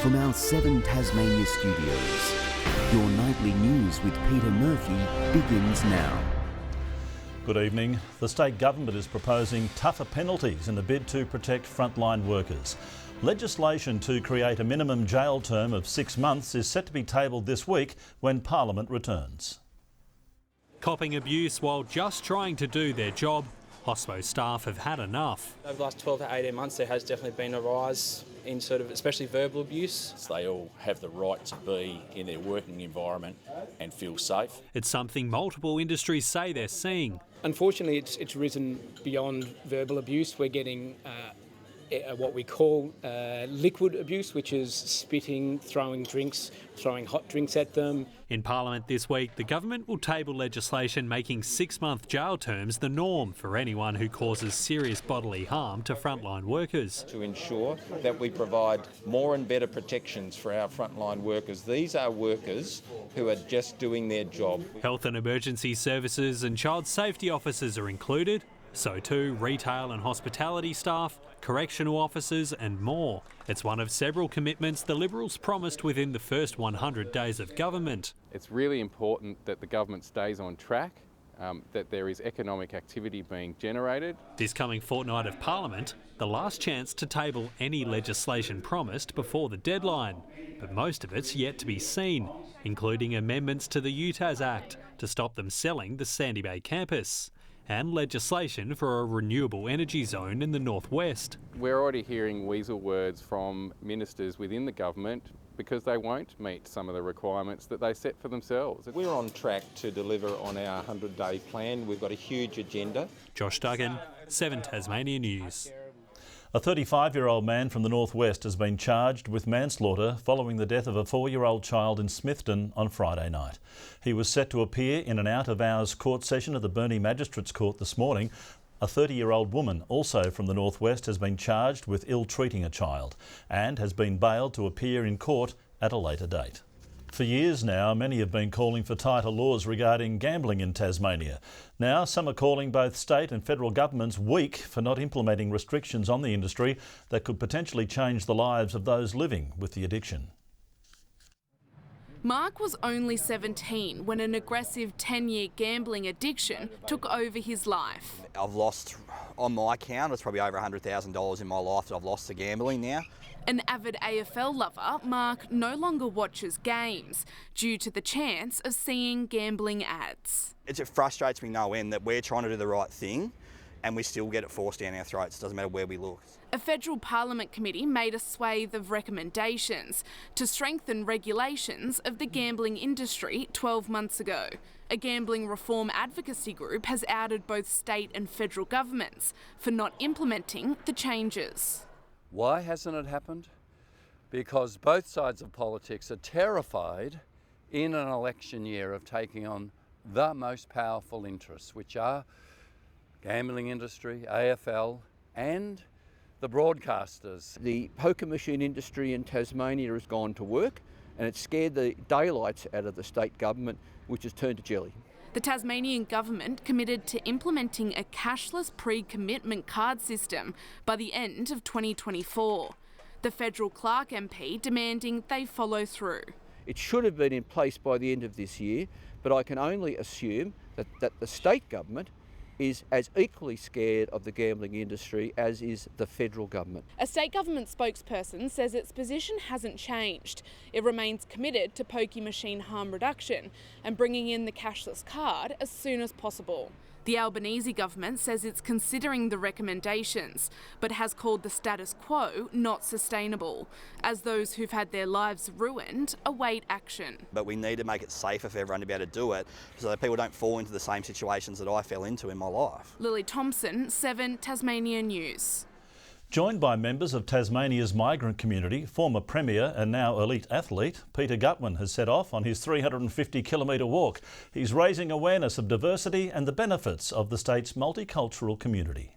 From our 7 Tasmania studios, your nightly news with Peter Murphy begins now. Good evening. The state government is proposing tougher penalties in a bid to protect frontline workers. Legislation to create a minimum jail term of 6 months is set to be tabled this week when Parliament returns. Copping abuse while just trying to do their job, Hospo staff have had enough. Over the last 12 to 18 months, there has definitely been a rise in especially verbal abuse. They all have the right to be in their working environment and feel safe. It's something multiple industries say they're seeing. Unfortunately, it's risen beyond verbal abuse. We're getting what we call liquid abuse, which is spitting, throwing hot drinks at them. In Parliament this week, the government will table legislation making 6-month jail terms the norm for anyone who causes serious bodily harm to frontline workers. To ensure that we provide more and better protections for our frontline workers. These are workers who are just doing their job. Health and emergency services and child safety officers are included. So too retail and hospitality staff, correctional officers and more. It's one of several commitments the Liberals promised within the first 100 days of government. It's really important that the government stays on track, that there is economic activity being generated. This coming fortnight of Parliament, the last chance to table any legislation promised before the deadline. But most of it's yet to be seen, including amendments to the UTAS Act to stop them selling the Sandy Bay campus, and legislation for a renewable energy zone in the northwest. We're already hearing weasel words from ministers within the government because they won't meet some of the requirements that they set for themselves. We're on track to deliver on our 100-day plan. We've got a huge agenda. Josh Duggan, 7 Tasmania News. A 35-year-old man from the northwest has been charged with manslaughter following the death of a 4-year-old child in Smithton on Friday night. He was set to appear in an out-of-hours court session at the Burnie Magistrates Court this morning. A 30-year-old woman, also from the northwest, has been charged with ill-treating a child and has been bailed to appear in court at a later date. For years now, many have been calling for tighter laws regarding gambling in Tasmania. Now, some are calling both state and federal governments weak for not implementing restrictions on the industry that could potentially change the lives of those living with the addiction. Mark was only 17 when an aggressive 10-year gambling addiction took over his life. I've lost, on my count, it's probably over $100,000 in my life that I've lost to gambling now. An avid AFL lover, Mark no longer watches games due to the chance of seeing gambling ads. It frustrates me no end that we're trying to do the right thing and we still get it forced down our throats. It doesn't matter where we look. A federal parliament committee made a swathe of recommendations to strengthen regulations of the gambling industry 12 months ago. A gambling reform advocacy group has outed both state and federal governments for not implementing the changes. Why hasn't it happened? Because both sides of politics are terrified in an election year of taking on the most powerful interests, which are gambling industry, AFL and the broadcasters. The poker machine industry in Tasmania has gone to work and it's scared the daylights out of the state government, which has turned to jelly. The Tasmanian government committed to implementing a cashless pre-commitment card system by the end of 2024. The federal Clark MP demanding they follow through. It should have been in place by the end of this year, but I can only assume that the state government is as equally scared of the gambling industry as is the federal government. A state government spokesperson says its position hasn't changed. It remains committed to pokie machine harm reduction and bringing in the cashless card as soon as possible. The Albanese government says it's considering the recommendations, but has called the status quo not sustainable, as those who've had their lives ruined await action. But we need to make it safer for everyone to be able to do it so that people don't fall into the same situations that I fell into in my life. Lily Thompson, 7 Tasmania News. Joined by members of Tasmania's migrant community, former Premier and now elite athlete, Peter Gutwin has set off on his 350-kilometre walk. He's raising awareness of diversity and the benefits of the state's multicultural community.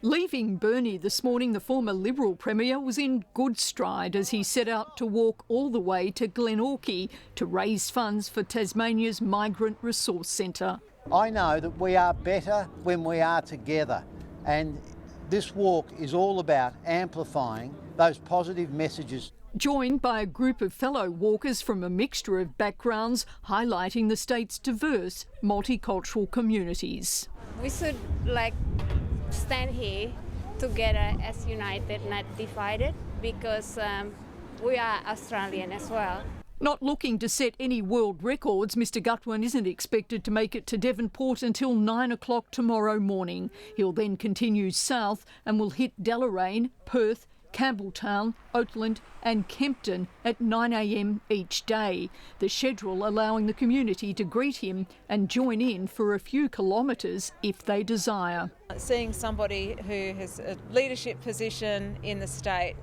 Leaving Burnie this morning, the former Liberal Premier was in good stride as he set out to walk all the way to Glenorchy to raise funds for Tasmania's Migrant Resource Centre. I know that we are better when we are together, and This walk is all about amplifying those positive messages. Joined by a group of fellow walkers from a mixture of backgrounds, highlighting the state's diverse multicultural communities. We should stand here together as united, not divided, because we are Australian as well. Not looking to set any world records, Mr Gutwin isn't expected to make it to Devonport until 9 o'clock tomorrow morning. He'll then continue south and will hit Deloraine, Perth, Campbelltown, Oakland and Kempton at 9 a.m. each day. The schedule allowing the community to greet him and join in for a few kilometres if they desire. Seeing somebody who has a leadership position in the state,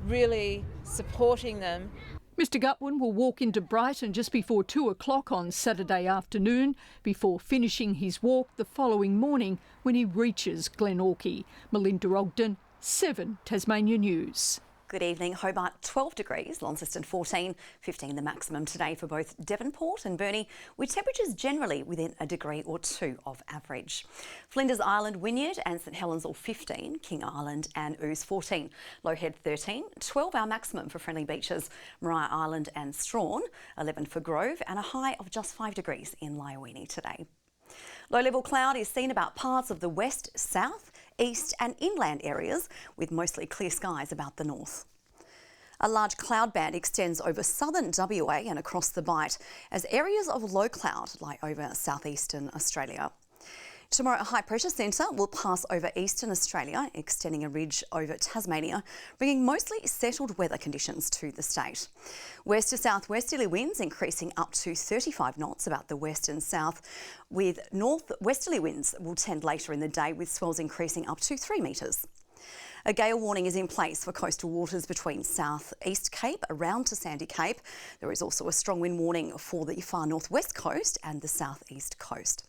really supporting them. Mr Gutwin will walk into Brighton just before 2 o'clock on Saturday afternoon before finishing his walk the following morning when he reaches Glenorchy. Melinda Ogden, 7 Tasmania News. Good evening. Hobart 12 degrees, Launceston 14, 15 the maximum today for both Devonport and Burnie, with temperatures generally within a degree or two of average. Flinders Island, Wynyard and St Helens all 15, King Island and Ouse 14, Lowhead 13, 12 our maximum for Friendly Beaches, Maria Island and Strawn, 11 for Grove and a high of just 5 degrees in Lyowini today. Low-level cloud is seen about parts of the west, south, east and inland areas, with mostly clear skies about the north. A large cloud band extends over southern WA and across the Bight as areas of low cloud lie over southeastern Australia. Tomorrow, a high-pressure centre will pass over eastern Australia, extending a ridge over Tasmania, bringing mostly settled weather conditions to the state. West to southwesterly winds increasing up to 35 knots about the west and south, with north-westerly winds will tend later in the day, with swells increasing up to 3 metres. A gale warning is in place for coastal waters between South East Cape around to Sandy Cape. There is also a strong wind warning for the far northwest coast and the southeast coast.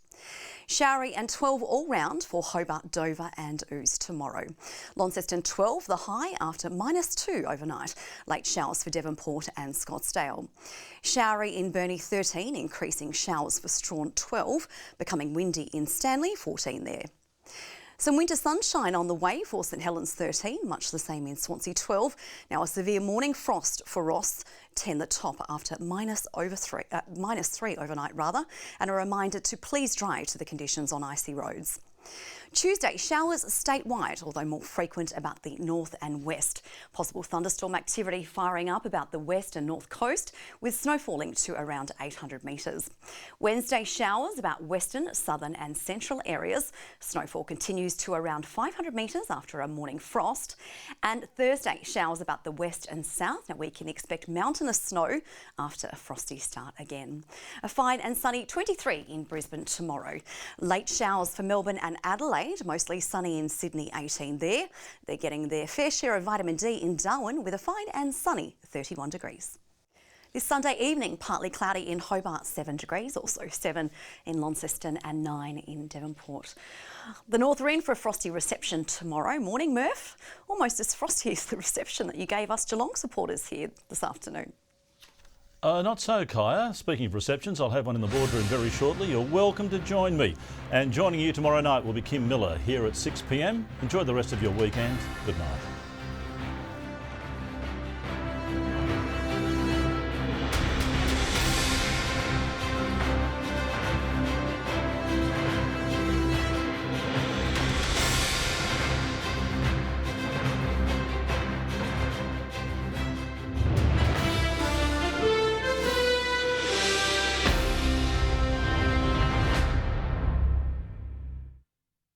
Showery and 12 all round for Hobart, Dover and Ouse tomorrow. Launceston 12 the high after -2 overnight. Late showers for Devonport and Scottsdale. Showery in Burnie 13, increasing showers for Strawn 12, becoming windy in Stanley 14 there. Some winter sunshine on the way for St Helens 13, much the same in Swansea 12. Now a severe morning frost for Ross, 10 the top after -3 overnight rather, and a reminder to please drive to the conditions on icy roads. Tuesday, showers statewide, although more frequent about the north and west. Possible thunderstorm activity firing up about the west and north coast, with snow falling to around 800 metres. Wednesday, showers about western, southern and central areas. Snowfall continues to around 500 metres after a morning frost. And Thursday, showers about the west and south. Now we can expect mountainous snow after a frosty start again. A fine and sunny 23 in Brisbane tomorrow. Late showers for Melbourne and Adelaide. Mostly sunny in Sydney, 18 there. They're getting their fair share of vitamin D in Darwin with a fine and sunny 31 degrees. This Sunday evening, partly cloudy in Hobart, 7 degrees, also 7 in Launceston and 9 in Devonport. The north are in for a frosty reception tomorrow morning, Murph. Almost as frosty as the reception that you gave us Geelong supporters here this afternoon. Not so, Kaya. Speaking of receptions, I'll have one in the boardroom very shortly. You're welcome to join me. And joining you tomorrow night will be Kim Miller here at 6 p.m. Enjoy the rest of your weekend. Good night.